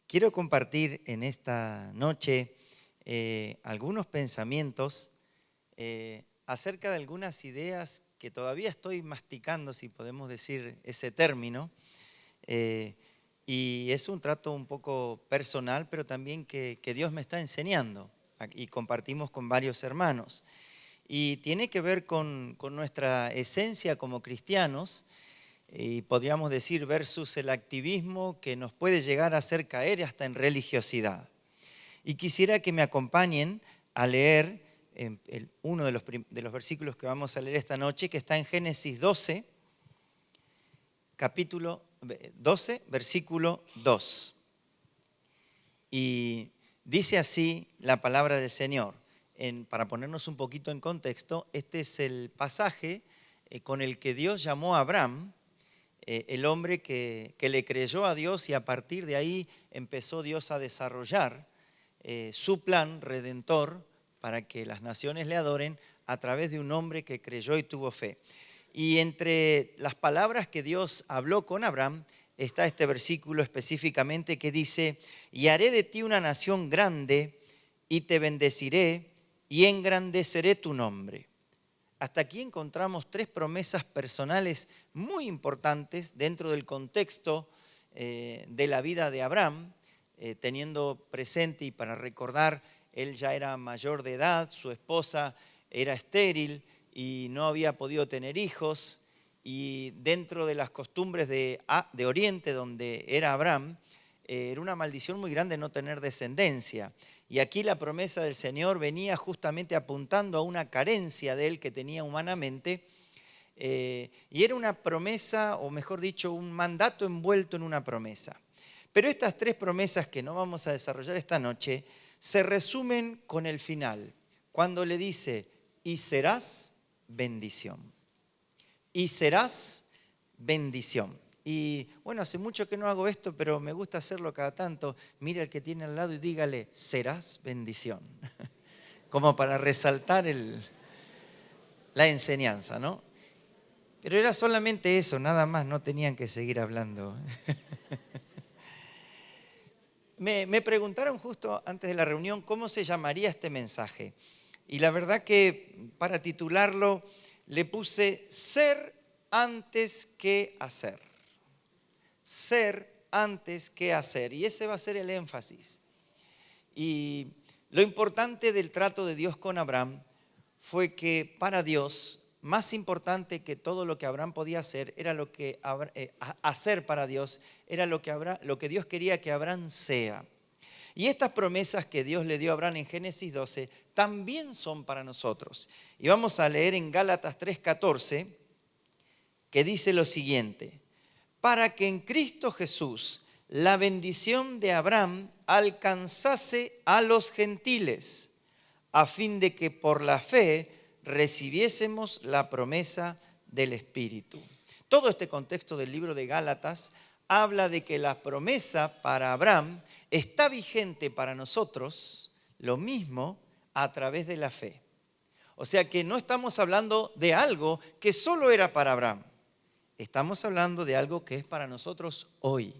Quiero compartir en esta noche algunos pensamientos acerca de algunas ideas que todavía estoy masticando, si podemos decir ese término. Y es un trato un poco personal, pero también que Dios me está enseñando y compartimos con varios hermanos. Y tiene que ver con nuestra esencia como cristianos, y podríamos decir versus el activismo que nos puede llegar a hacer caer hasta en religiosidad. Y quisiera que me acompañen a leer uno de los versículos que vamos a leer esta noche, que está en Génesis 12, capítulo 12, versículo 2. Y dice así la palabra del Señor. Para ponernos un poquito en contexto, este es el pasaje con el que Dios llamó a Abraham, el hombre que le creyó a Dios, y a partir de ahí empezó Dios a desarrollar su plan redentor para que las naciones le adoren a través de un hombre que creyó y tuvo fe. Y entre las palabras que Dios habló con Abraham está este versículo específicamente que dice: y haré de ti una nación grande y te bendeciré y engrandeceré tu nombre. Hasta aquí encontramos tres promesas personales muy importantes dentro del contexto de la vida de Abraham, teniendo presente, y para recordar, él ya era mayor de edad, su esposa era estéril y no había podido tener hijos, y dentro de las costumbres de Oriente, donde era Abraham, era una maldición muy grande no tener descendencia. Y aquí la promesa del Señor venía justamente apuntando a una carencia de él que tenía humanamente, y era una promesa, o mejor dicho, un mandato envuelto en una promesa. Pero estas tres promesas que no vamos a desarrollar esta noche se resumen con el final, cuando le dice: y serás bendición. Y serás bendición. Y bueno, hace mucho que no hago esto, pero me gusta hacerlo cada tanto. Mire al que tiene al lado y dígale: serás bendición. Como para resaltar la enseñanza, ¿no? Pero era solamente eso, nada más, no tenían que seguir hablando. Me preguntaron justo antes de la reunión cómo se llamaría este mensaje. Y la verdad que para titularlo le puse: ser antes que hacer. Ser antes que hacer. Y ese va a ser el énfasis. Y lo importante del trato de Dios con Abraham fue que para Dios, más importante que todo lo que Abraham podía hacer, era lo que hacer para Dios, era lo que Dios quería que Abraham sea. Y estas promesas que Dios le dio a Abraham en Génesis 12 también son para nosotros. Y vamos a leer en Gálatas 3:14, que dice lo siguiente: para que en Cristo Jesús la bendición de Abraham alcanzase a los gentiles, a fin de que por la fe recibiésemos la promesa del Espíritu. Todo este contexto del libro de Gálatas habla de que la promesa para Abraham está vigente para nosotros, lo mismo a través de la fe. O sea que no estamos hablando de algo que solo era para Abraham. Estamos hablando de algo que es para nosotros hoy.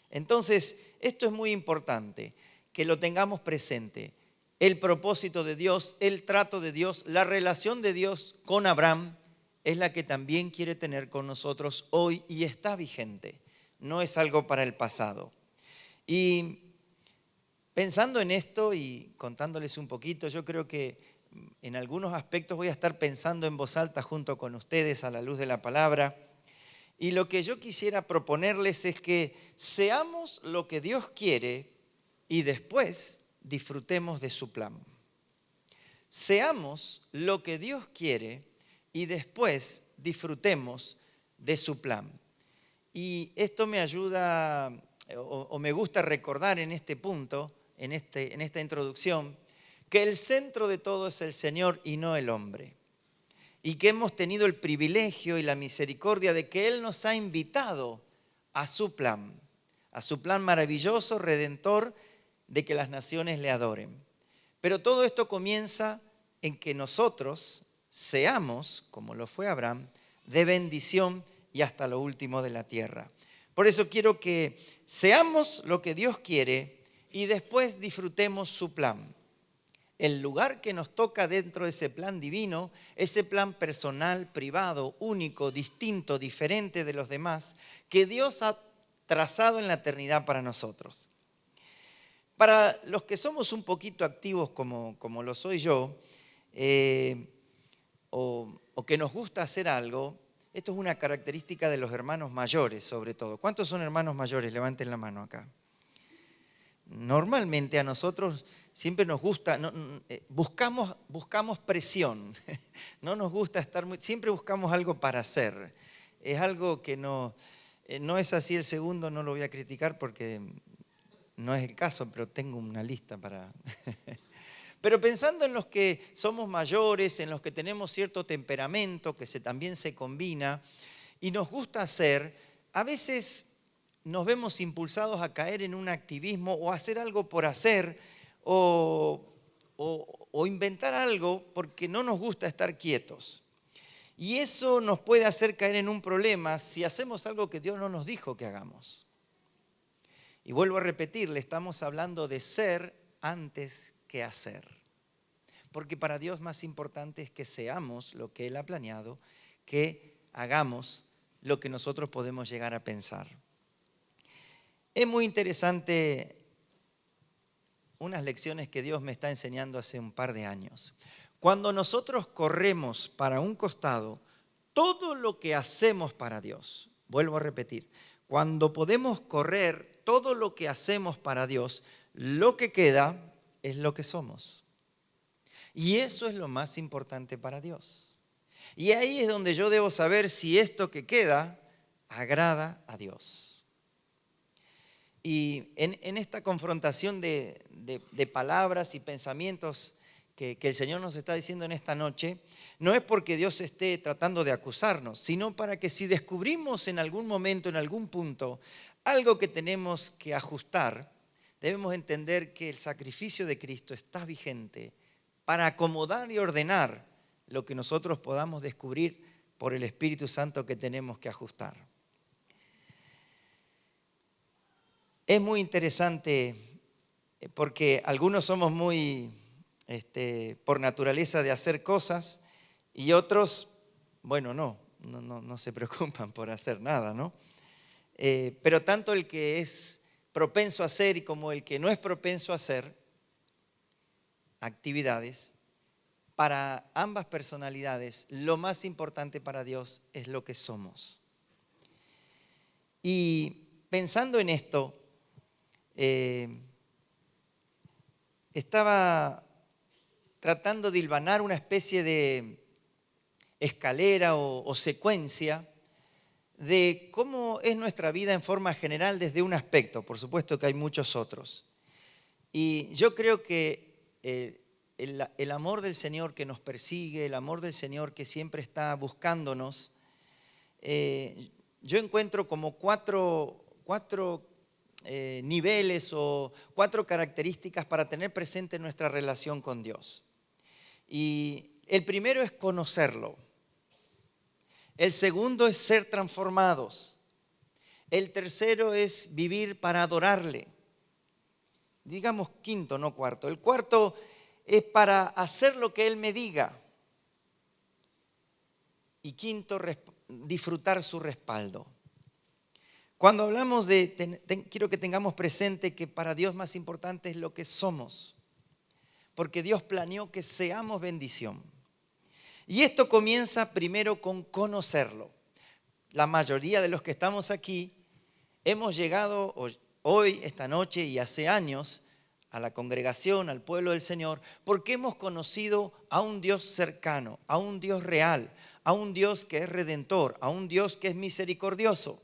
Entonces, esto es muy importante, que lo tengamos presente. El propósito de Dios, el trato de Dios, la relación de Dios con Abraham es la que también quiere tener con nosotros hoy y está vigente. No es algo para el pasado. Y pensando en esto y contándoles un poquito, yo creo que en algunos aspectos voy a estar pensando en voz alta junto con ustedes a la luz de la palabra. Y lo que yo quisiera proponerles es que seamos lo que Dios quiere y después disfrutemos de su plan. Seamos lo que Dios quiere y después disfrutemos de su plan. Y esto me ayuda o me gusta recordar en este punto, en esta introducción, que el centro de todo es el Señor y no el hombre. Y que hemos tenido el privilegio y la misericordia de que Él nos ha invitado a su plan maravilloso, redentor, de que las naciones le adoren. Pero todo esto comienza en que nosotros seamos, como lo fue Abraham, de bendición y hasta lo último de la tierra. Por eso quiero que seamos lo que Dios quiere y después disfrutemos su plan. El lugar que nos toca dentro de ese plan divino, ese plan personal, privado, único, distinto, diferente de los demás, que Dios ha trazado en la eternidad para nosotros. Para los que somos un poquito activos como lo soy yo, o que nos gusta hacer algo, esto es una característica de los hermanos mayores sobre todo. ¿Cuántos son hermanos mayores? Levanten la mano acá. Normalmente a nosotros siempre nos gusta, buscamos presión, no nos gusta estar siempre buscamos algo para hacer. Es algo que no es así. El segundo no lo voy a criticar porque no es el caso, pero tengo una lista para... Pero pensando en los que somos mayores, en los que tenemos cierto temperamento que también se combina y nos gusta hacer, a veces nos vemos impulsados a caer en un activismo o a hacer algo por hacer o inventar algo porque no nos gusta estar quietos. Y eso nos puede hacer caer en un problema si hacemos algo que Dios no nos dijo que hagamos. Y vuelvo a repetirle, estamos hablando de ser antes que hacer. Porque para Dios más importante es que seamos lo que Él ha planeado, que hagamos lo que nosotros podemos llegar a pensar. Es muy interesante unas lecciones que Dios me está enseñando hace un par de años. Cuando nosotros corremos para un costado, todo lo que hacemos para Dios, vuelvo a repetir, cuando podemos correr todo lo que hacemos para Dios, lo que queda es lo que somos. Y eso es lo más importante para Dios. Y ahí es donde yo debo saber si esto que queda agrada a Dios. Y en esta confrontación de palabras y pensamientos que el Señor nos está diciendo en esta noche, no es porque Dios esté tratando de acusarnos, sino para que si descubrimos en algún momento, en algún punto, algo que tenemos que ajustar, debemos entender que el sacrificio de Cristo está vigente para acomodar y ordenar lo que nosotros podamos descubrir por el Espíritu Santo que tenemos que ajustar. Es muy interesante porque algunos somos muy, por naturaleza de hacer cosas y otros, bueno, no se preocupan por hacer nada, ¿no? Pero tanto el que es propenso a hacer y como el que no es propenso a hacer actividades, para ambas personalidades, lo más importante para Dios es lo que somos. Y pensando en esto, estaba tratando de hilvanar una especie de escalera o secuencia de cómo es nuestra vida en forma general desde un aspecto. Por supuesto que hay muchos otros. Y yo creo que el amor del Señor que nos persigue, el amor del Señor que siempre está buscándonos, yo encuentro como cuatro niveles o 4 características para tener presente nuestra relación con Dios. Y el primero es conocerlo. El segundo es ser transformados. El tercero es vivir para adorarle. Digamos quinto, no cuarto. El cuarto es para hacer lo que Él me diga. Y quinto, disfrutar su respaldo. Cuando hablamos quiero que tengamos presente que para Dios más importante es lo que somos. Porque Dios planeó que seamos bendición. Y esto comienza primero con conocerlo. La mayoría de los que estamos aquí hemos llegado hoy, esta noche y hace años a la congregación, al pueblo del Señor, porque hemos conocido a un Dios cercano, a un Dios real, a un Dios que es redentor, a un Dios que es misericordioso.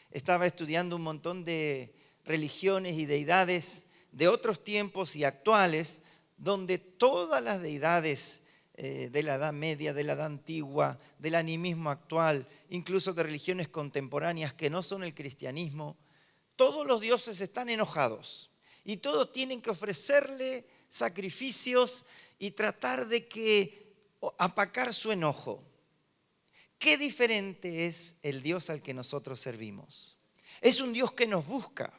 Estaba estudiando un montón de religiones y deidades de otros tiempos y actuales, donde todas las deidades de la Edad Media, de la Edad Antigua, del animismo actual, incluso de religiones contemporáneas que no son el cristianismo, todos los dioses están enojados y todos tienen que ofrecerle sacrificios y tratar de aplacar su enojo. Qué diferente es el Dios al que nosotros servimos. Es un Dios que nos busca.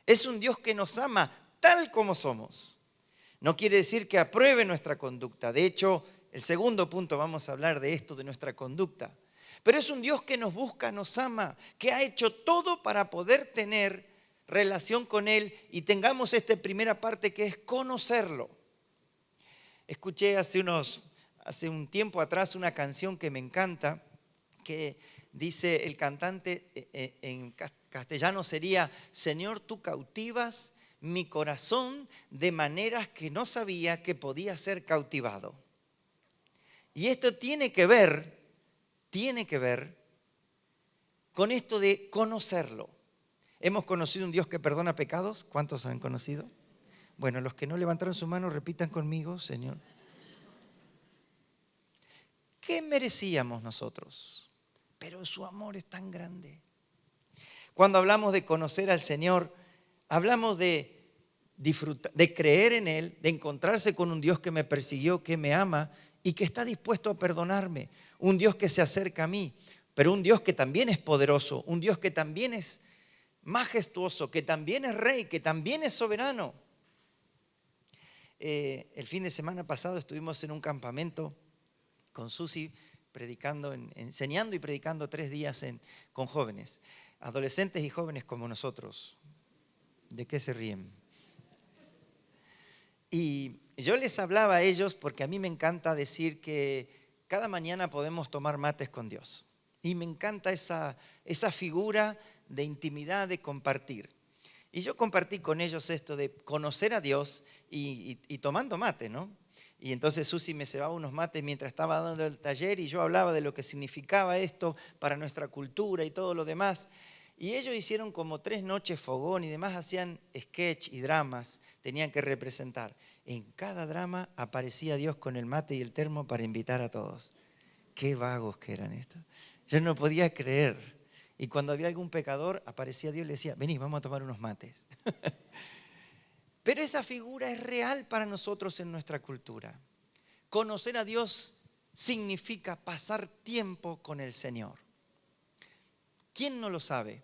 Es un Dios que nos ama tal como somos. No quiere decir que apruebe nuestra conducta. De hecho, el segundo punto vamos a hablar de esto, de nuestra conducta. Pero es un Dios que nos busca, nos ama, que ha hecho todo para poder tener relación con Él y tengamos esta primera parte que es conocerlo. Escuché hace un tiempo atrás una canción que me encanta, que dice el cantante, en castellano sería: Señor, tú cautivas mi corazón de maneras que no sabía que podía ser cautivado. Y esto tiene que ver con esto de conocerlo. ¿Hemos conocido un Dios que perdona pecados? ¿Cuántos han conocido? Bueno, los que no levantaron su mano, repitan conmigo, Señor. ¿Qué merecíamos nosotros? Pero su amor es tan grande. Cuando hablamos de conocer al Señor, hablamos de disfrutar, de creer en Él, de encontrarse con un Dios que me persiguió, que me ama y que está dispuesto a perdonarme. Un Dios que se acerca a mí, pero un Dios que también es poderoso, un Dios que también es majestuoso, que también es rey, que también es soberano. El fin de semana pasado estuvimos en un campamento con Susi, enseñando y predicando 3 días con jóvenes, adolescentes y jóvenes como nosotros. ¿De qué se ríen? Y yo les hablaba a ellos porque a mí me encanta decir que cada mañana podemos tomar mates con Dios. Y me encanta esa figura de intimidad, de compartir. Y yo compartí con ellos esto de conocer a Dios y tomando mate, ¿no? Y entonces Susi me cebaba unos mates mientras estaba dando el taller y yo hablaba de lo que significaba esto para nuestra cultura y todo lo demás. Y ellos hicieron como 3 noches fogón y demás, hacían sketch y dramas, tenían que representar. En cada drama aparecía Dios con el mate y el termo para invitar a todos. Qué vagos que eran estos. Yo no podía creer. Y cuando había algún pecador, aparecía Dios y le decía: vení, vamos a tomar unos mates. Pero esa figura es real para nosotros en nuestra cultura. Conocer a Dios significa pasar tiempo con el Señor. ¿Quién no lo sabe?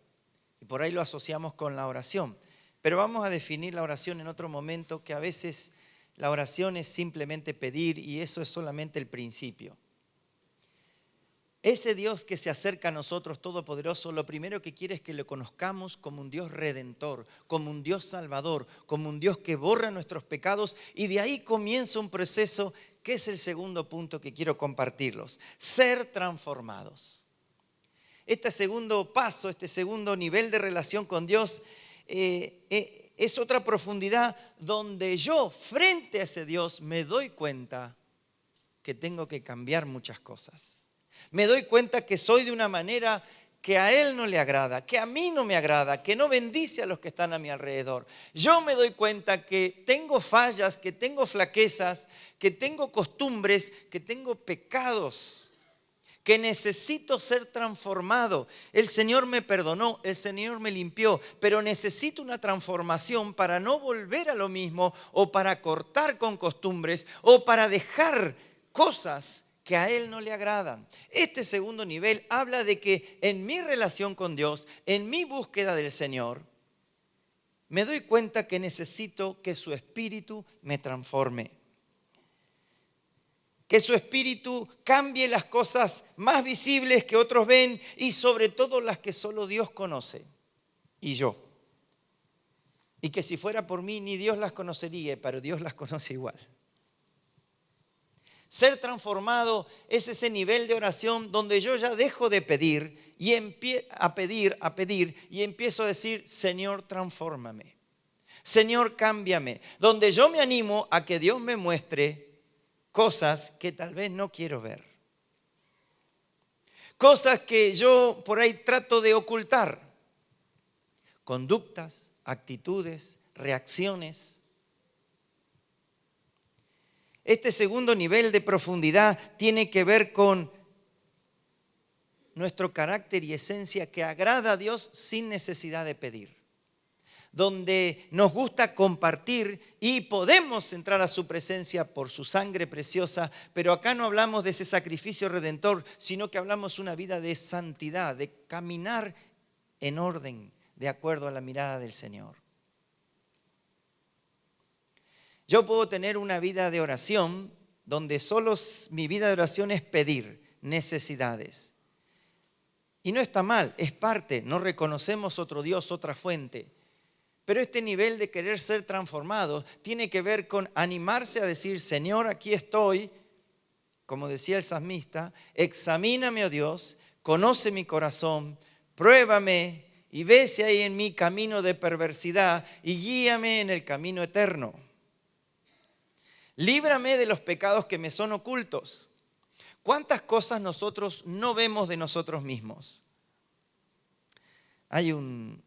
Y por ahí lo asociamos con la oración. Pero vamos a definir la oración en otro momento, que a veces la oración es simplemente pedir y eso es solamente el principio. Ese Dios que se acerca a nosotros todopoderoso, lo primero que quiere es que lo conozcamos como un Dios redentor, como un Dios salvador, como un Dios que borra nuestros pecados, y de ahí comienza un proceso que es el segundo punto que quiero compartirlos: ser transformados. Este segundo paso, este segundo nivel de relación con Dios es otra profundidad donde yo frente a ese Dios me doy cuenta que tengo que cambiar muchas cosas. Me doy cuenta que soy de una manera que a Él no le agrada, que a mí no me agrada, que no bendice a los que están a mi alrededor. Yo me doy cuenta que tengo fallas, que tengo flaquezas, que tengo costumbres, que tengo pecados, que necesito ser transformado. El Señor me perdonó, el Señor me limpió, pero necesito una transformación para no volver a lo mismo, o para cortar con costumbres, o para dejar cosas que a Él no le agradan. Este segundo nivel habla de que en mi relación con Dios, en mi búsqueda del Señor, me doy cuenta que necesito que su Espíritu me transforme. Que su Espíritu cambie las cosas más visibles que otros ven y sobre todo las que solo Dios conoce y yo. Y que si fuera por mí ni Dios las conocería, pero Dios las conoce igual. Ser transformado es ese nivel de oración donde yo ya dejo de pedir y empiezo a pedir y empiezo a decir: Señor, transfórmame. Señor, cámbiame. Donde yo me animo a que Dios me muestre cosas que tal vez no quiero ver. Cosas que yo por ahí trato de ocultar. Conductas, actitudes, reacciones. Este segundo nivel de profundidad tiene que ver con nuestro carácter y esencia que agrada a Dios sin necesidad de pedir. Donde nos gusta compartir y podemos entrar a su presencia por su sangre preciosa, pero acá no hablamos de ese sacrificio redentor, sino que hablamos una vida de santidad, de caminar en orden, de acuerdo a la mirada del Señor. Yo puedo tener una vida de oración donde solo mi vida de oración es pedir necesidades. Y no está mal, es parte, no reconocemos otro Dios, otra fuente. Pero este nivel de querer ser transformado tiene que ver con animarse a decir, Señor, aquí estoy, como decía el salmista, examíname, oh Dios, conoce mi corazón, pruébame y ve si hay en mí camino de perversidad y guíame en el camino eterno. Líbrame de los pecados que me son ocultos. ¿Cuántas cosas nosotros no vemos de nosotros mismos? Hay una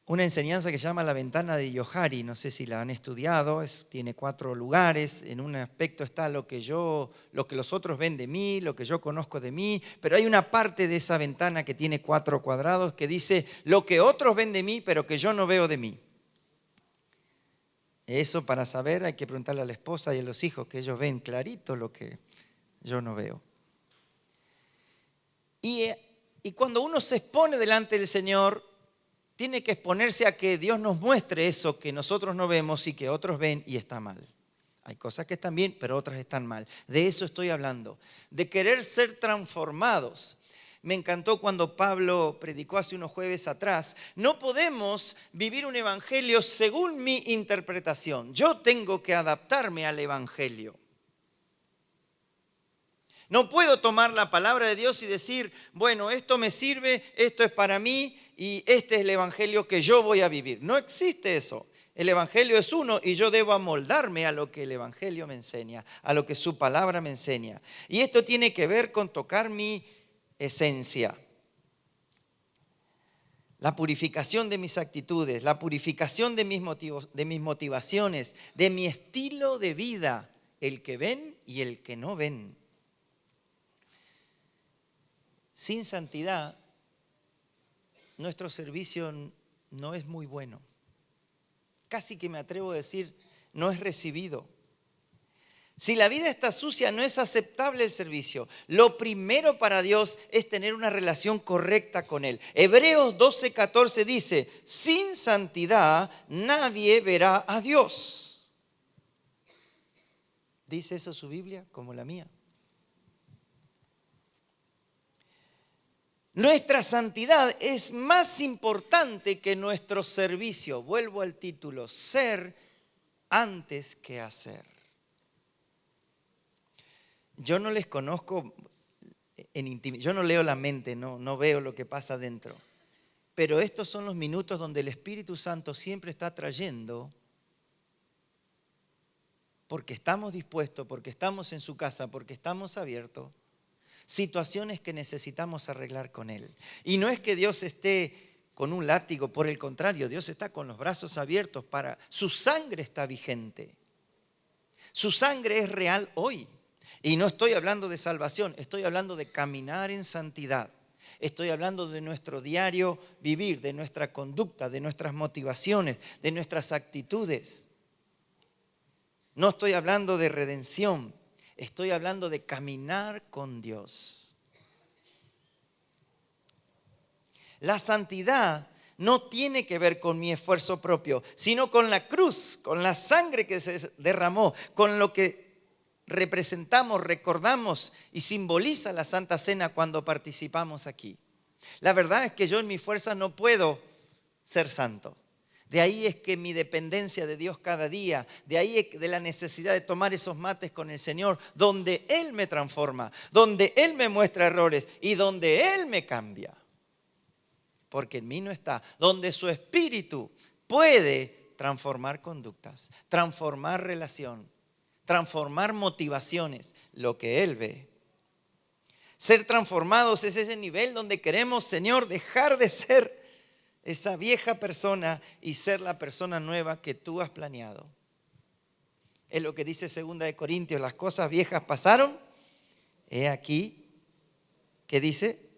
enseñanza que se llama La Ventana de Johari, no sé si la han estudiado, tiene 4 lugares, en un aspecto está lo que los otros ven de mí, lo que yo conozco de mí, pero hay una parte de esa ventana que tiene 4 cuadrados que dice lo que otros ven de mí, pero que yo no veo de mí. Eso para saber hay que preguntarle a la esposa y a los hijos, que ellos ven clarito lo que yo no veo. Y cuando uno se expone delante del Señor, tiene que exponerse a que Dios nos muestre eso que nosotros no vemos y que otros ven y está mal. Hay cosas que están bien, pero otras están mal. De eso estoy hablando, de querer ser transformados. Me encantó cuando Pablo predicó hace unos jueves atrás. No podemos vivir un evangelio según mi interpretación. Yo tengo que adaptarme al evangelio. No puedo tomar la palabra de Dios y decir, bueno, esto me sirve, esto es para mí y este es el evangelio que yo voy a vivir. No existe eso. El evangelio es uno y yo debo amoldarme a lo que el evangelio me enseña, a lo que su palabra me enseña. Y esto tiene que ver con tocar mi esencia. La purificación de mis actitudes, la purificación de mis motivaciones, de mi estilo de vida, el que ven y el que no ven. Sin santidad, nuestro servicio no es muy bueno. Casi que me atrevo a decir, no es recibido. Si la vida está sucia, no es aceptable el servicio. Lo primero para Dios es tener una relación correcta con Él. Hebreos 12:14 dice, sin santidad nadie verá a Dios. ¿Dice eso su Biblia como la mía? Nuestra santidad es más importante que nuestro servicio. Vuelvo al título, ser antes que hacer. Yo no les conozco en intimidad, yo no leo la mente, no veo lo que pasa dentro. Pero estos son los minutos donde el Espíritu Santo siempre está trayendo, porque estamos dispuestos, porque estamos en su casa, porque estamos abiertos, situaciones que necesitamos arreglar con Él. Y no es que Dios esté con un látigo, por el contrario, Dios está con los brazos abiertos su sangre está vigente. Su sangre es real hoy. Y no estoy hablando de salvación, estoy hablando de caminar en santidad. Estoy hablando de nuestro diario vivir, de nuestra conducta, de nuestras motivaciones, de nuestras actitudes. No estoy hablando de redención, estoy hablando de caminar con Dios. La santidad no tiene que ver con mi esfuerzo propio, sino con la cruz, con la sangre que se derramó, con lo que representamos, recordamos y simboliza la Santa Cena cuando participamos aquí. La verdad es que yo en mi fuerza no puedo ser santo. De ahí es que mi dependencia de Dios cada día, de ahí es de la necesidad de tomar esos mates con el Señor, donde Él me transforma, donde Él me muestra errores y donde Él me cambia. Porque en mí no está, donde su Espíritu puede transformar conductas, transformar relación, transformar motivaciones, lo que Él ve. Ser transformados es ese nivel donde queremos, Señor, dejar de ser esa vieja persona y ser la persona nueva que tú has planeado. Es lo que dice 2 de Corintios, las cosas viejas pasaron. He aquí, ¿qué dice?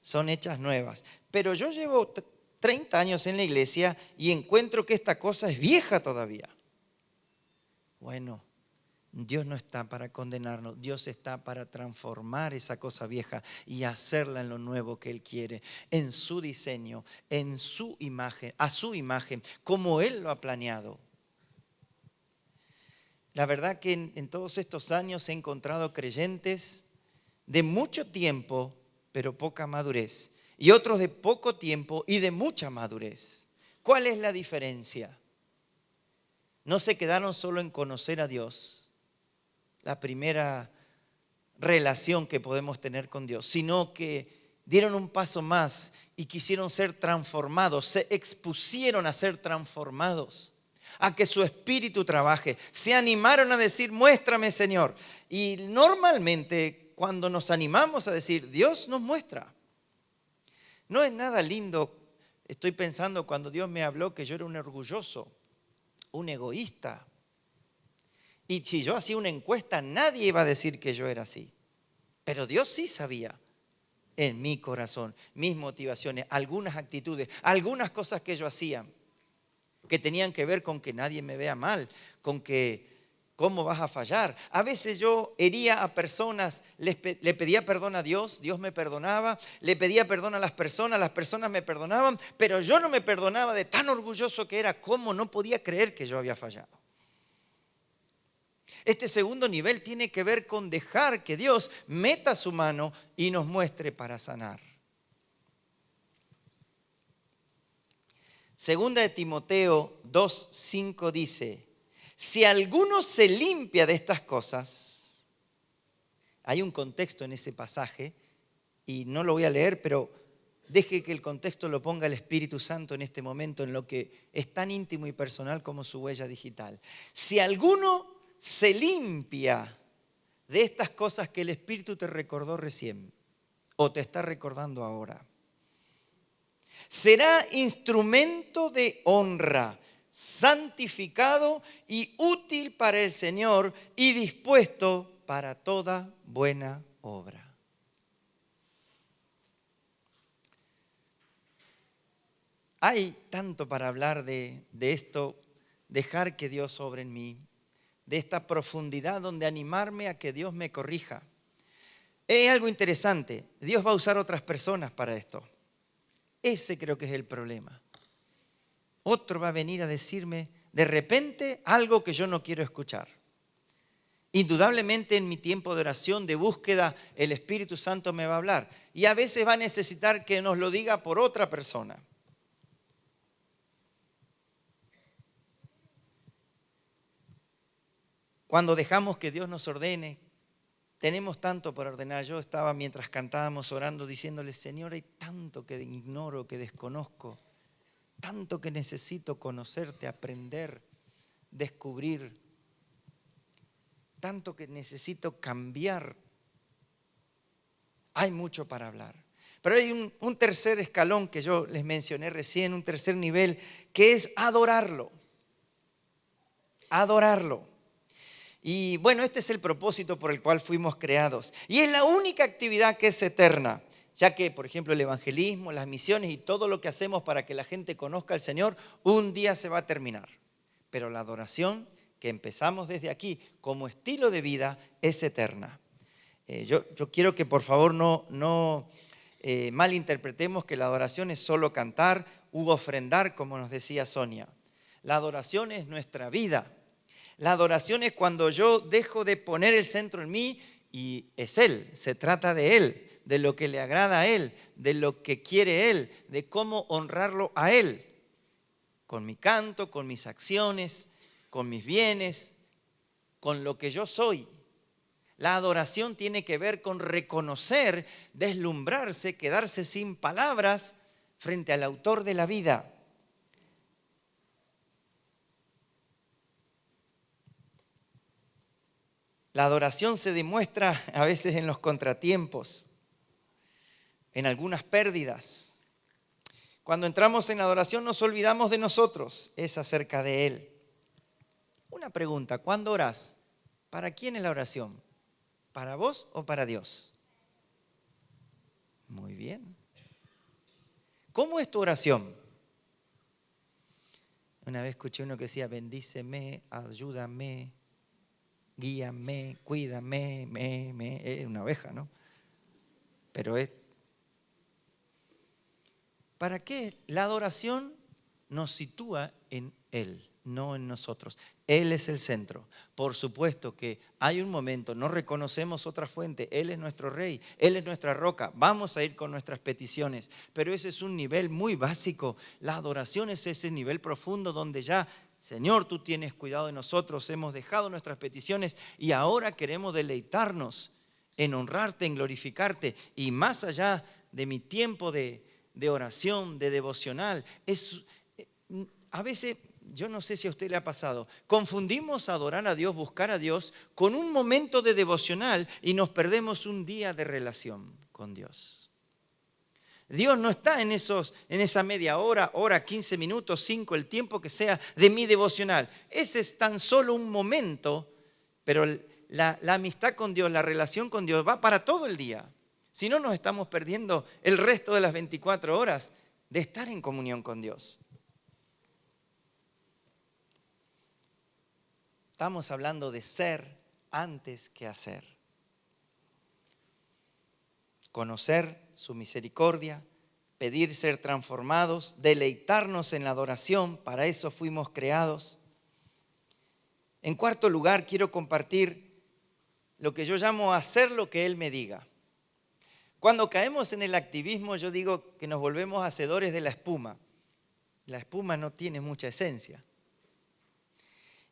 Son hechas nuevas. Pero yo llevo 30 años en la iglesia y encuentro que esta cosa es vieja todavía. Bueno, Dios no está para condenarnos, Dios está para transformar esa cosa vieja y hacerla en lo nuevo que Él quiere, en su diseño, en su imagen, a su imagen, como Él lo ha planeado. La verdad que en todos estos años he encontrado creyentes de mucho tiempo, pero poca madurez, y otros de poco tiempo y de mucha madurez. ¿Cuál es la diferencia? No se quedaron solo en conocer a Dios, la primera relación que podemos tener con Dios, sino que dieron un paso más y quisieron ser transformados, se expusieron a ser transformados, a que su espíritu trabaje. Se animaron a decir, muéstrame, Señor. Y normalmente cuando nos animamos a decir, Dios nos muestra. No es nada lindo, estoy pensando cuando Dios me habló que yo era un orgulloso, un egoísta. Y si yo hacía una encuesta, nadie iba a decir que yo era así. Pero Dios sí sabía en mi corazón, mis motivaciones, algunas actitudes, algunas cosas que yo hacía, que tenían que ver con que nadie me vea mal, con que cómo vas a fallar. A veces yo hería a personas, le pedía perdón a Dios, Dios me perdonaba, le pedía perdón a las personas me perdonaban, pero yo no me perdonaba de tan orgulloso que era, cómo no podía creer que yo había fallado. Este segundo nivel tiene que ver con dejar que Dios meta su mano y nos muestre para sanar. Segunda de Timoteo 2:5 dice, si alguno se limpia de estas cosas, hay un contexto en ese pasaje y no lo voy a leer, pero deje que el contexto lo ponga el Espíritu Santo en este momento, en lo que es tan íntimo y personal como su huella digital. Si alguno se limpia de estas cosas que el Espíritu te recordó recién o te está recordando ahora, será instrumento de honra, santificado y útil para el Señor y dispuesto para toda buena obra. Hay tanto para hablar de esto, dejar que Dios obre en mí, de esta profundidad donde animarme a que Dios me corrija. Es algo interesante, Dios va a usar otras personas para esto. Ese creo que es el problema. Otro va a venir a decirme de repente algo que yo no quiero escuchar. Indudablemente en mi tiempo de oración, de búsqueda, el Espíritu Santo me va a hablar. Y a veces va a necesitar que nos lo diga por otra persona. Cuando dejamos que Dios nos ordene, tenemos tanto por ordenar. Yo estaba mientras cantábamos orando diciéndole, Señor, hay tanto que ignoro, que desconozco, tanto que necesito conocerte, aprender, descubrir, tanto que necesito cambiar. Hay mucho para hablar. Pero hay un tercer escalón que yo les mencioné recién, un tercer nivel, que es adorarlo. Adorarlo. Y bueno, este es el propósito por el cual fuimos creados. Y es la única actividad que es eterna, ya que, por ejemplo, el evangelismo, las misiones y todo lo que hacemos para que la gente conozca al Señor, un día se va a terminar. Pero la adoración que empezamos desde aquí como estilo de vida es eterna. Yo quiero que por favor no malinterpretemos que la adoración es solo cantar u ofrendar, como nos decía Sonia. La adoración es nuestra vida. La adoración es cuando yo dejo de poner el centro en mí y es Él, se trata de Él, de lo que le agrada a Él, de lo que quiere Él, de cómo honrarlo a Él, con mi canto, con mis acciones, con mis bienes, con lo que yo soy. La adoración tiene que ver con reconocer, deslumbrarse, quedarse sin palabras frente al autor de la vida. La adoración se demuestra a veces en los contratiempos, en algunas pérdidas. Cuando entramos en la adoración nos olvidamos de nosotros, es acerca de Él. Una pregunta, ¿cuándo orás? ¿Para quién es la oración? ¿Para vos o para Dios? Muy bien. ¿Cómo es tu oración? Una vez escuché uno que decía, bendíceme, ayúdame, guíame, cuídame, es una oveja, ¿no? Pero ¿para qué? La adoración nos sitúa en Él, no en nosotros. Él es el centro. Por supuesto que hay un momento, no reconocemos otra fuente. Él es nuestro Rey, Él es nuestra roca. Vamos a ir con nuestras peticiones, pero ese es un nivel muy básico. La adoración es ese nivel profundo donde ya, Señor, tú tienes cuidado de nosotros, hemos dejado nuestras peticiones y ahora queremos deleitarnos en honrarte, en glorificarte. Y más allá de mi tiempo de oración, de devocional, a veces, yo no sé si a usted le ha pasado, confundimos adorar a Dios, buscar a Dios, con un momento de devocional y nos perdemos un día de relación con Dios. Dios no está en esa media hora, 15 minutos, 5, el tiempo que sea de mi devocional. Ese es tan solo un momento, pero la amistad con Dios, la relación con Dios va para todo el día. Si no, nos estamos perdiendo el resto de las 24 horas de estar en comunión con Dios. Estamos hablando de ser antes que hacer. Conocer su misericordia, pedir ser transformados, deleitarnos en la adoración, para eso fuimos creados. En cuarto lugar, quiero compartir lo que yo llamo hacer lo que Él me diga. Cuando caemos en el activismo, yo digo que nos volvemos hacedores de la espuma. La espuma no tiene mucha esencia.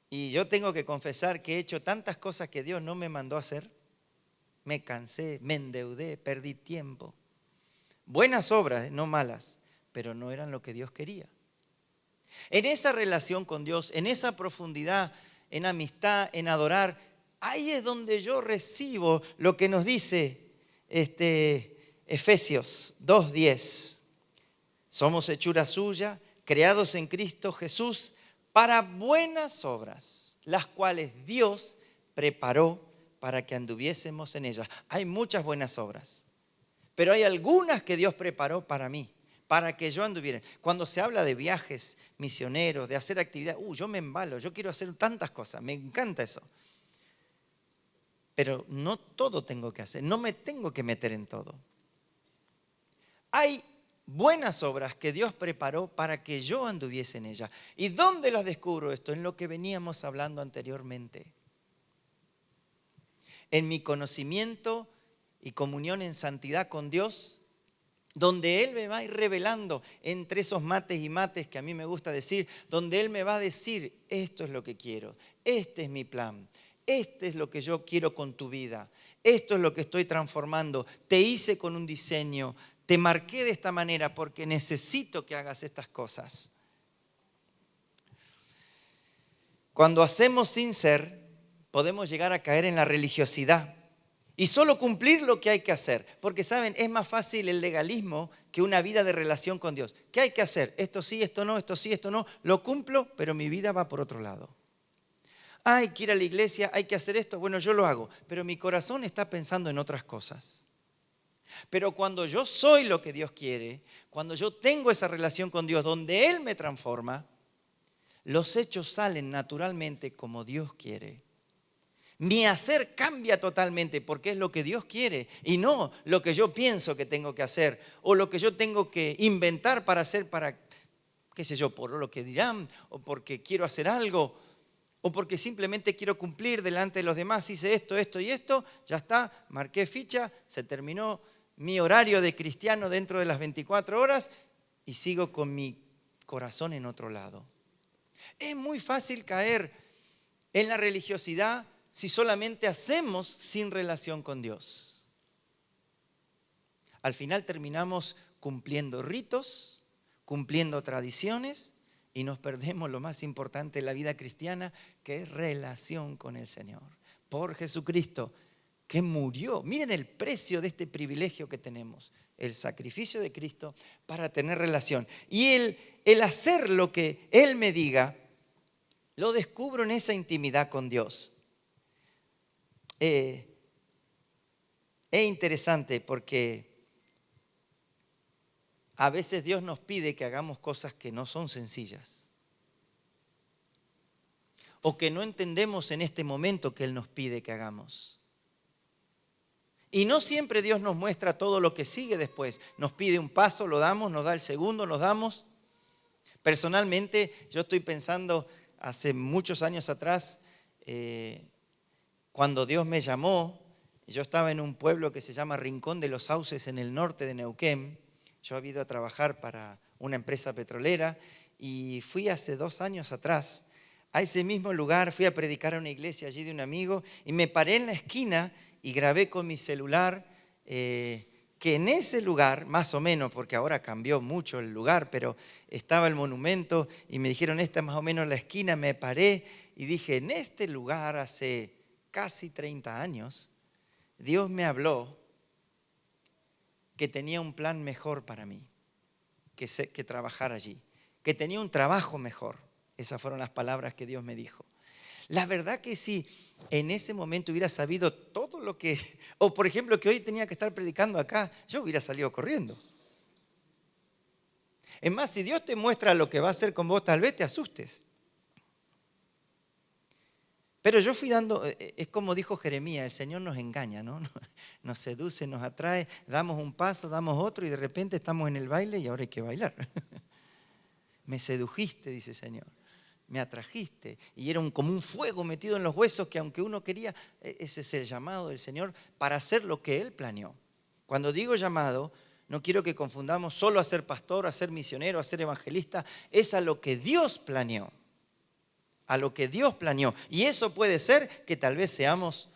Y yo tengo que confesar que he hecho tantas cosas que Dios no me mandó a hacer. Me cansé, me endeudé, perdí tiempo. Buenas obras, no malas, pero no eran lo que Dios quería. En esa relación con Dios, en esa profundidad, en amistad, en adorar, ahí es donde yo recibo lo que nos dice Efesios 2:10. Somos hechura suya, creados en Cristo Jesús, para buenas obras, las cuales Dios preparó para que anduviésemos en ellas. Hay muchas buenas obras, pero hay algunas que Dios preparó para mí, para que yo anduviera. Cuando se habla de viajes misioneros, de hacer actividad, yo me embalo, yo quiero hacer tantas cosas, me encanta eso. Pero no todo tengo que hacer, no me tengo que meter en todo. Hay buenas obras que Dios preparó para que yo anduviese en ellas. ¿Y dónde las descubro esto? En lo que veníamos hablando anteriormente. En mi conocimiento y comunión en santidad con Dios, donde Él me va a ir revelando entre esos mates y mates que a mí me gusta decir, donde Él me va a decir, esto es lo que quiero, este es mi plan, este es lo que yo quiero con tu vida, esto es lo que estoy transformando, te hice con un diseño, te marqué de esta manera porque necesito que hagas estas cosas. Cuando hacemos sin ser, podemos llegar a caer en la religiosidad y solo cumplir lo que hay que hacer. Porque, ¿saben? Es más fácil el legalismo que una vida de relación con Dios. ¿Qué hay que hacer? Esto sí, esto no, esto sí, esto no. Lo cumplo, pero mi vida va por otro lado. Hay que ir a la iglesia, hay que hacer esto. Bueno, yo lo hago, pero mi corazón está pensando en otras cosas. Pero cuando yo soy lo que Dios quiere, cuando yo tengo esa relación con Dios, donde Él me transforma, los hechos salen naturalmente como Dios quiere. Mi hacer cambia totalmente porque es lo que Dios quiere y no lo que yo pienso que tengo que hacer o lo que yo tengo que inventar para hacer para, qué sé yo, por lo que dirán o porque quiero hacer algo o porque simplemente quiero cumplir delante de los demás. Hice esto, esto y esto, ya está, marqué ficha, se terminó mi horario de cristiano dentro de las 24 horas y sigo con mi corazón en otro lado. Es muy fácil caer en la religiosidad si solamente hacemos sin relación con Dios. Al final terminamos cumpliendo ritos, cumpliendo tradiciones y nos perdemos lo más importante de la vida cristiana, que es relación con el Señor. Por Jesucristo, que murió. Miren el precio de este privilegio que tenemos, el sacrificio de Cristo para tener relación. Y el hacer lo que Él me diga, lo descubro en esa intimidad con Dios. Es interesante porque a veces Dios nos pide que hagamos cosas que no son sencillas. o que no entendemos en este momento que Él nos pide que hagamos. Y no siempre Dios nos muestra todo lo que sigue después. Nos pide un paso, lo damos, nos da el segundo, nos damos. Personalmente, yo estoy pensando hace muchos años atrás, cuando Dios me llamó, yo estaba en un pueblo que se llama Rincón de los Sauces en el norte de Neuquén. Yo había ido a trabajar para una empresa petrolera y fui hace 2 años atrás a ese mismo lugar, fui a predicar a una iglesia allí de un amigo y me paré en la esquina y grabé con mi celular que en ese lugar, más o menos, porque ahora cambió mucho el lugar, pero estaba el monumento y me dijeron, esta es más o menos la esquina, me paré y dije, en este lugar hace casi 30 años, Dios me habló que tenía un plan mejor para mí, que trabajar allí, que tenía un trabajo mejor. Esas fueron las palabras que Dios me dijo. La verdad que si en ese momento hubiera sabido todo lo que, o por ejemplo que hoy tenía que estar predicando acá, yo hubiera salido corriendo. Es más, si Dios te muestra lo que va a hacer con vos, tal vez te asustes. Pero yo fui dando, es como dijo Jeremías, el Señor nos engaña, ¿no? Nos seduce, nos atrae, damos un paso, damos otro y de repente estamos en el baile y ahora hay que bailar. Me sedujiste, dice el Señor, me atrajiste y era como un fuego metido en los huesos que aunque uno quería, ese es el llamado del Señor para hacer lo que Él planeó. Cuando digo llamado, no quiero que confundamos solo a ser pastor, a ser misionero, a ser evangelista, es a lo que Dios planeó. A lo que Dios planeó. Y eso puede ser que tal vez seamos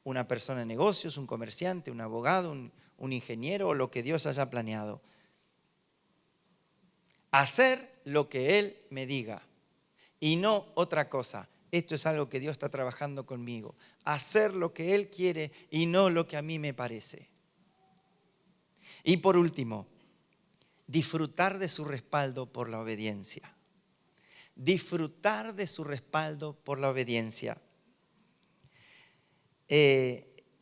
una persona de negocios, un comerciante, un abogado, un ingeniero o lo que Dios haya planeado. Hacer lo que Él me diga y no otra cosa. Esto es algo que Dios está trabajando conmigo. Hacer lo que Él quiere y no lo que a mí me parece. Y por último, disfrutar de su respaldo por la obediencia. Disfrutar de su respaldo por la obediencia.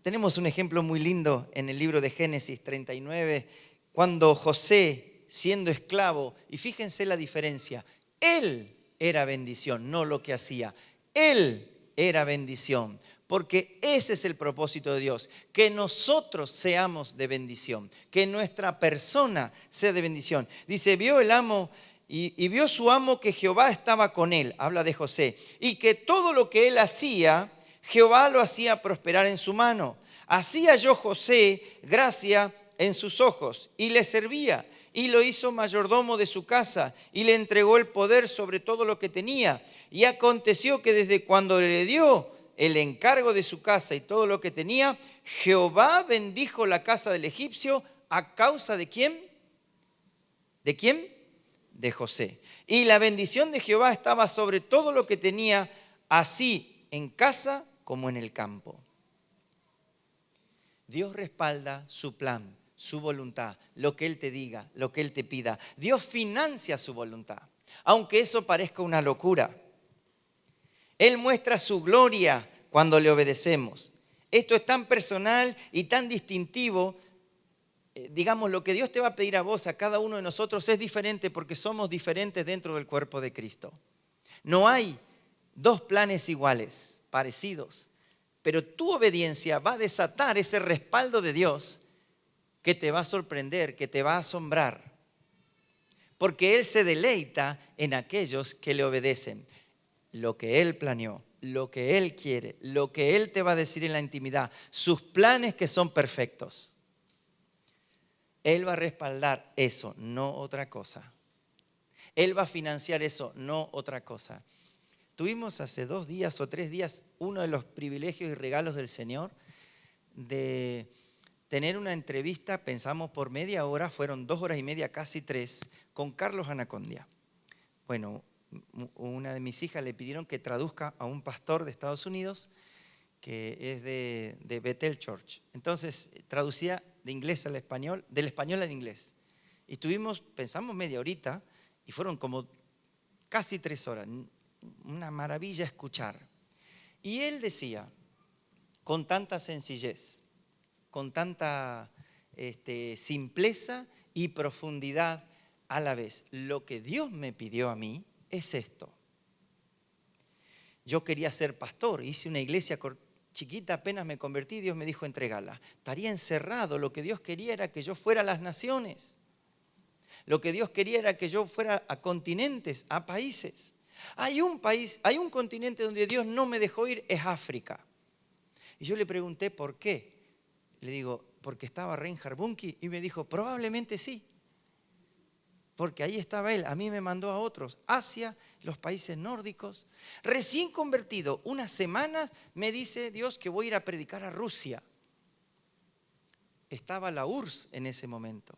Tenemos un ejemplo muy lindo en el libro de Génesis 39, cuando José, siendo esclavo, y fíjense la diferencia, él era bendición, no lo que hacía. Él era bendición, porque ese es el propósito de Dios, que nosotros seamos de bendición, que nuestra persona sea de bendición. Dice, vio el amo y vio su amo que Jehová estaba con él, habla de José, y que todo lo que él hacía, Jehová lo hacía prosperar en su mano. Hacía yo José gracia en sus ojos y le servía y lo hizo mayordomo de su casa y le entregó el poder sobre todo lo que tenía. Y aconteció que desde cuando le dio el encargo de su casa y todo lo que tenía, Jehová bendijo la casa del egipcio a causa ¿de quién? ¿De quién? De José. Y la bendición de Jehová estaba sobre todo lo que tenía, así en casa como en el campo. Dios respalda su plan, su voluntad, lo que Él te diga, lo que Él te pida. Dios financia su voluntad, aunque eso parezca una locura. Él muestra su gloria cuando le obedecemos. Esto es tan personal y tan distintivo. Digamos, lo que Dios te va a pedir a vos, a cada uno de nosotros, es diferente porque somos diferentes dentro del cuerpo de Cristo. No hay 2 planes iguales, parecidos, pero tu obediencia va a desatar ese respaldo de Dios que te va a sorprender, que te va a asombrar, porque Él se deleita en aquellos que le obedecen. Lo que Él planeó, lo que Él quiere, lo que Él te va a decir en la intimidad, sus planes que son perfectos. Él va a respaldar eso, no otra cosa. Él va a financiar eso, no otra cosa. Tuvimos hace 2 días o 3 días uno de los privilegios y regalos del Señor de tener una entrevista, pensamos por media hora, fueron 2 horas y media, casi 3, con Carlos Anacondia. Bueno, una de mis hijas le pidieron que traduzca a un pastor de Estados Unidos que es de Bethel Church. Entonces traducía de inglés al español, del español al inglés. Y pensamos media horita y fueron como casi 3 horas. Una maravilla escuchar. Y él decía, con tanta sencillez, con tanta simpleza y profundidad a la vez, lo que Dios me pidió a mí es esto. Yo quería ser pastor, hice una iglesia chiquita, apenas me convertí, Dios me dijo, entregala. Estaría encerrado, lo que Dios quería era que yo fuera a las naciones. Lo que Dios quería era que yo fuera a continentes, a países. Hay un país, hay un continente donde Dios no me dejó ir, es África. Y yo le pregunté por qué. Le digo, porque estaba Reinhard Bonnke, y me dijo, probablemente sí. Porque ahí estaba él, a mí me mandó a otros, Asia, los países nórdicos. Recién convertido, unas semanas me dice Dios que voy a ir a predicar a Rusia. Estaba la URSS en ese momento,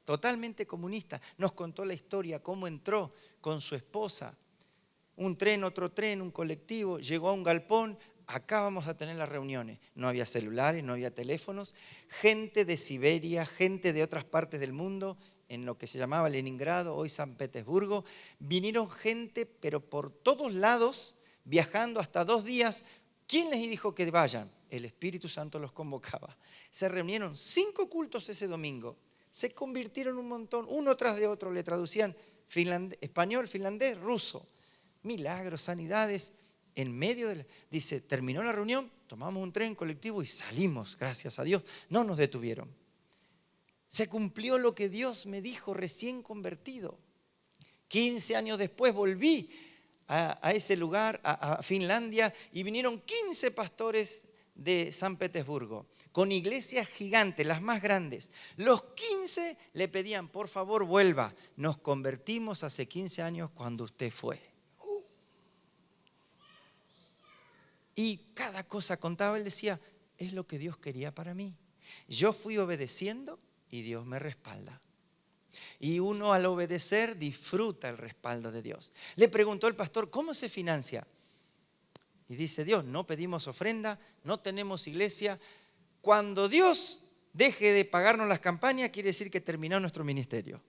totalmente comunista. Nos contó la historia, cómo entró con su esposa. Un tren, otro tren, un colectivo, llegó a un galpón. Acá vamos a tener las reuniones. No había celulares, no había teléfonos. Gente de Siberia, gente de otras partes del mundo, en lo que se llamaba Leningrado, hoy San Petersburgo. Vinieron gente, pero por todos lados, viajando hasta 2 días. ¿Quién les dijo que vayan? El Espíritu Santo los convocaba. Se reunieron 5 cultos ese domingo. Se convirtieron un montón, uno tras de otro. Le traducían español, finlandés, ruso. Milagros, sanidades. En medio dice, terminó la reunión, tomamos un tren colectivo y salimos, gracias a Dios. No nos detuvieron. Se cumplió lo que Dios me dijo recién convertido. 15 años después volví a ese lugar, a Finlandia, y vinieron 15 pastores de San Petersburgo, con iglesias gigantes, las más grandes. Los 15 le pedían, por favor, vuelva. Nos convertimos hace 15 años cuando usted fue. Y cada cosa contaba, él decía, es lo que Dios quería para mí. Yo fui obedeciendo y Dios me respalda. Y uno al obedecer disfruta el respaldo de Dios. Le preguntó el pastor, ¿cómo se financia? Y dice Dios, no pedimos ofrenda, no tenemos iglesia. Cuando Dios deje de pagarnos las campañas, quiere decir que terminó nuestro ministerio.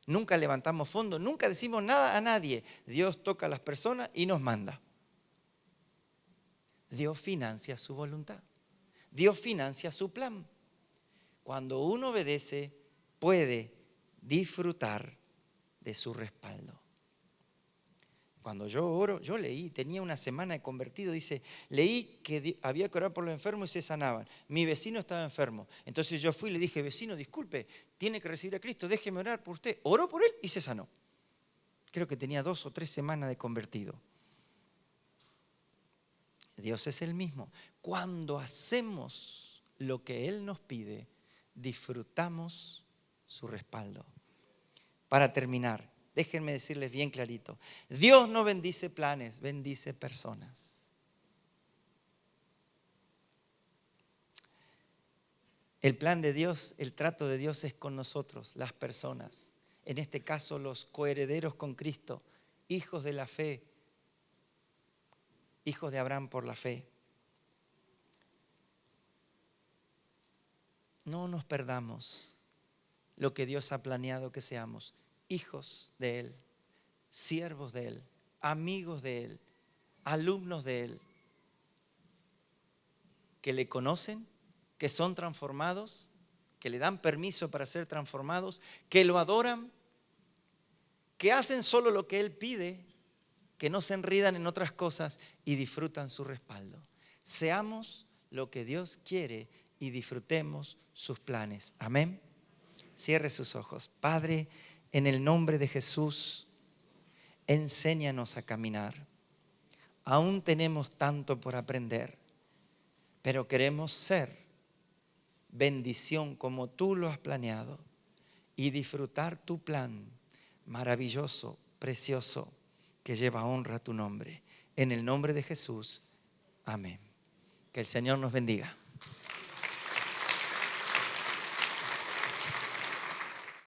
Nunca levantamos fondos, nunca decimos nada a nadie. Dios toca a las personas y nos manda. Dios financia su voluntad. Dios financia su plan. Cuando uno obedece, puede disfrutar de su respaldo. Cuando yo oro, yo leí, tenía una semana de convertido, dice, leí que había que orar por los enfermos y se sanaban. Mi vecino estaba enfermo. Entonces yo fui y le dije, vecino, disculpe, tiene que recibir a Cristo, déjeme orar por usted. Oró por él y se sanó. Creo que tenía 2 o 3 semanas de convertido. Dios es el mismo. Cuando hacemos lo que Él nos pide, disfrutamos su respaldo. Para terminar, déjenme decirles bien clarito. Dios no bendice planes, bendice personas. El plan de Dios, el trato de Dios es con nosotros, las personas. En este caso, los coherederos con Cristo, hijos de la fe, hijos de Abraham por la fe. No nos perdamos lo que Dios ha planeado que seamos, hijos de Él, siervos de Él, amigos de Él, alumnos de Él, que le conocen, que son transformados, que le dan permiso para ser transformados, que lo adoran, que hacen solo lo que Él pide, que no se enredan en otras cosas y disfrutan su respaldo. Seamos lo que Dios quiere y disfrutemos sus planes. Amén. Cierre sus ojos. Padre, en el nombre de Jesús, enséñanos a caminar. Aún tenemos tanto por aprender, pero queremos ser bendición como tú lo has planeado y disfrutar tu plan maravilloso, precioso, que lleva honra a tu nombre. En el nombre de Jesús. Amén. Que el Señor nos bendiga.